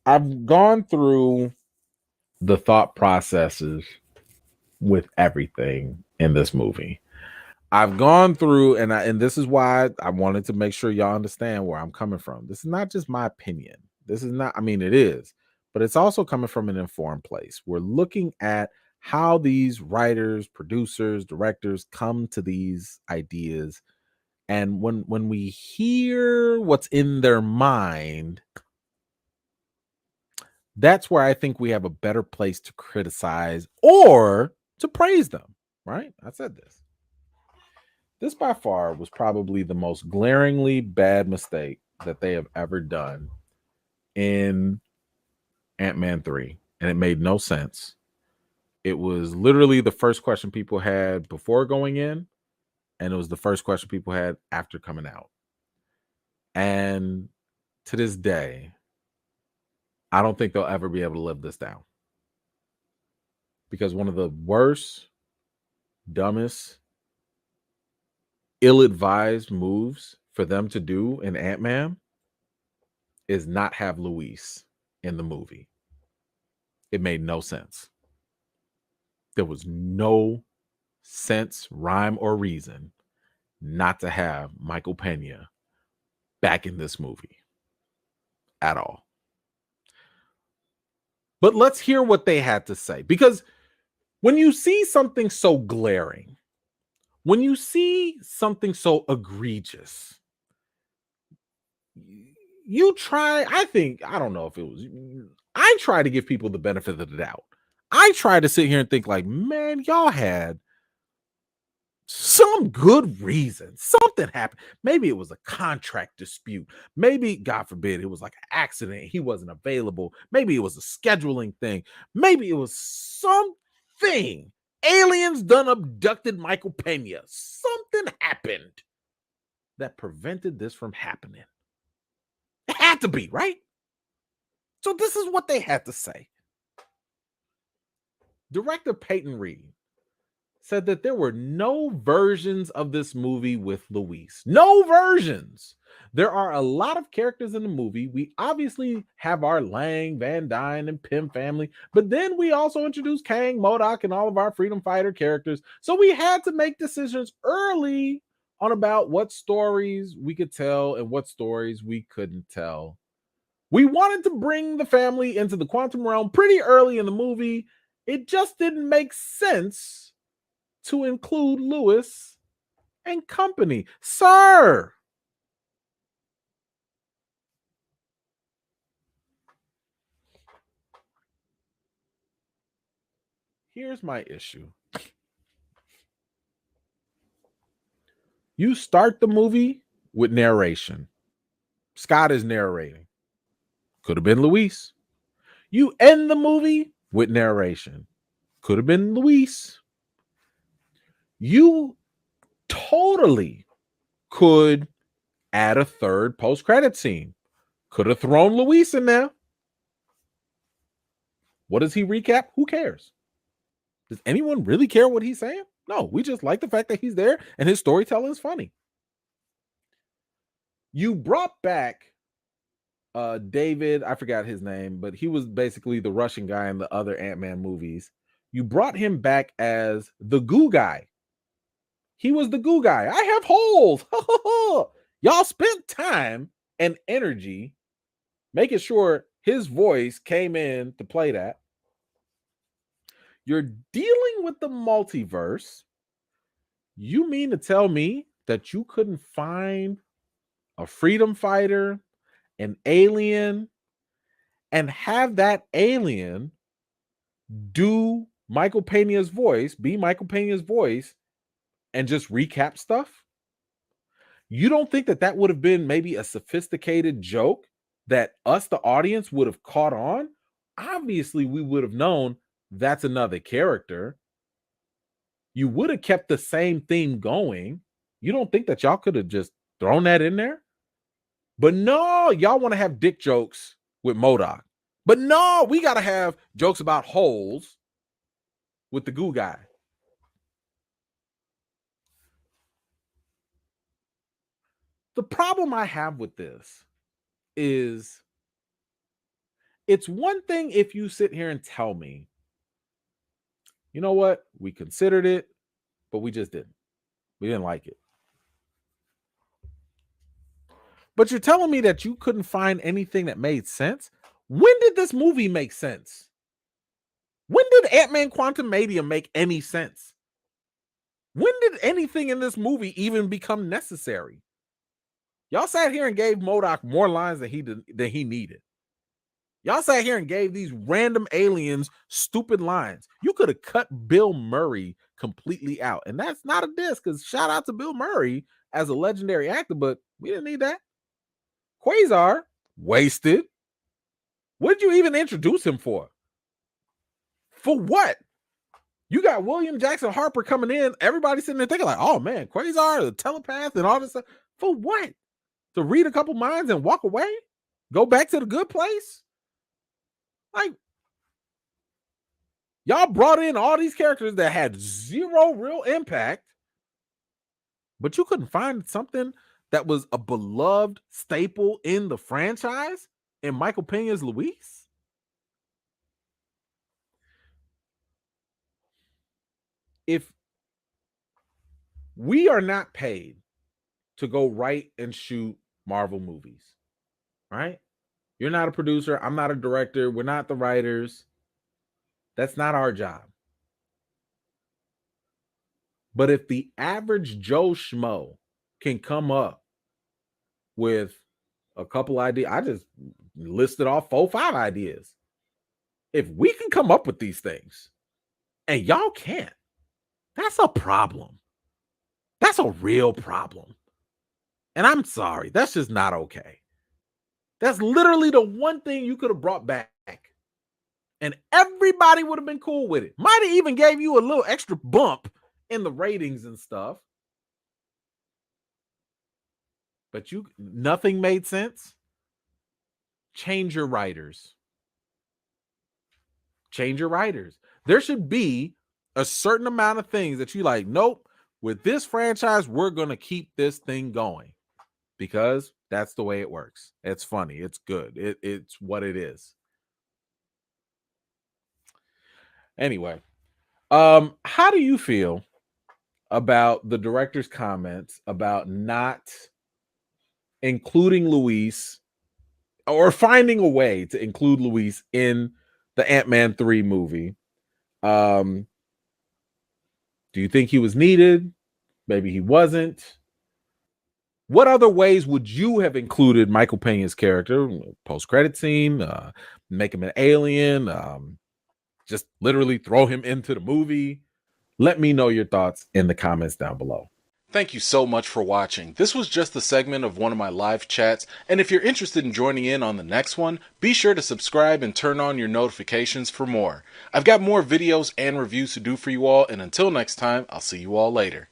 I've gone through the thought processes with everything in this movie. I've gone through, and this is why I wanted to make sure y'all understand where I'm coming from. This is not just my opinion. This is not, I mean, it is, but it's also coming from an informed place. We're looking at how these writers, producers, directors come to these ideas. And when we hear what's in their mind, that's where I think we have a better place to criticize or to praise them, right? I said this. This by far was probably the most glaringly bad mistake that they have ever done in Ant-Man 3. And it made no sense. It was literally the first question people had before going in, and it was the first question people had after coming out. And to this day, I don't think they'll ever be able to live this down. Because one of the worst, dumbest, ill-advised moves for them to do in Ant-Man is not have Luis in the movie. It made no sense. There was no sense, rhyme, or reason not to have Michael Pena back in this movie at all. But let's hear what they had to say. Because when you see something so glaring, when you see something so egregious, you try, I don't know if it was, I try to give people the benefit of the doubt. I try to sit here and think like, man, y'all had some good reason. Something happened. Maybe it was a contract dispute. Maybe, God forbid, it was like an accident. He wasn't available. Maybe it was a scheduling thing. Maybe it was something. Aliens done abducted Michael Pena. Something happened that prevented this from happening. It had to be, right? So this is what they had to say. Director Peyton Reed said that there were no versions of this movie with Luis. No versions. There are a lot of characters in the movie. We obviously have our Lang, Van Dyne, and Pym family, but then we also introduced Kang, MODOK, and all of our freedom fighter characters. So we had to make decisions early on about what stories we could tell and what stories we couldn't tell. We wanted to bring the family into the quantum realm pretty early in the movie. It just didn't make sense to include Lewis and company. Sir, here's my issue. You start the movie with narration. Scott is narrating. Could have been Luis. You end the movie with narration. Could have been Luis. You totally could add a third post-credit scene. Could have thrown Luis in there. What does he recap? Who cares? Does anyone really care what he's saying? No, we just like the fact that he's there and his storytelling is funny. You brought back David, I forgot his name, but he was basically the Russian guy in the other Ant-Man movies. You brought him back as the goo guy. He was the goo guy. I have holes. Y'all spent time and energy making sure his voice came in to play that. You're dealing with the multiverse. You mean to tell me that you couldn't find a freedom fighter, an alien, and have that alien do Michael Pena's voice, be Michael Pena's voice, and just recap stuff? You don't think that that would have been maybe a sophisticated joke that us, the audience, would have caught on? Obviously, we would have known that's another character. You would have kept the same theme going. You don't think that y'all could have just thrown that in there? But no, y'all want to have dick jokes with MODOK. But no, we got to have jokes about holes with the goo guy. The problem I have with this is It's one thing if you sit here and tell me, you know what, we considered it, but we just didn't. We didn't like it. But you're telling me that you couldn't find anything that made sense? When did this movie make sense? When did Ant-Man Quantumania make any sense? When did anything in this movie even become necessary? Y'all sat here and gave MODOK more lines than he needed. Y'all sat here and gave these random aliens stupid lines. You could have cut Bill Murray completely out. And that's not a diss, because shout out to Bill Murray as a legendary actor, but we didn't need that. Quasar, wasted. What did you even introduce him for? For what? You got William Jackson Harper coming in. Everybody sitting there thinking like, oh man, Quasar, the telepath and all this stuff. For what? To read a couple minds and walk away? Go back to the good place? Like, y'all brought in all these characters that had zero real impact, but you couldn't find something that was a beloved staple in the franchise in Michael Pena's Luis? If we are not paid to go write and shoot Marvel movies, right? You're not a producer. I'm not a director. We're not the writers. That's not our job. But if the average Joe Schmo can come up with a couple ideas, I just listed off 4-5 ideas. If we can come up with these things and y'all can't, that's a problem. That's a real problem. And I'm sorry, that's just not okay. That's literally the one thing you could have brought back. And everybody would have been cool with it. Might have even gave you a little extra bump in the ratings and stuff. But nothing made sense. Change your writers. Change your writers. There should be a certain amount of things that you like, nope, with this franchise, we're going to keep this thing going because that's the way it works. It's funny. It's good. It's what it is. Anyway, how do you feel about the director's comments about not including Luis or finding a way to include Luis in the Ant-Man 3 movie? Do you think he was needed? Maybe he wasn't. What other ways would you have included Michael Pena's character? Post-credit scene, make him an alien, just literally throw him into the movie. Let me know your thoughts in the comments down below. Thank you so much for watching. This was just a segment of one of my live chats, and if you're interested in joining in on the next one, be sure to subscribe and turn on your notifications for more. I've got more videos and reviews to do for you all, and until next time, I'll see you all later.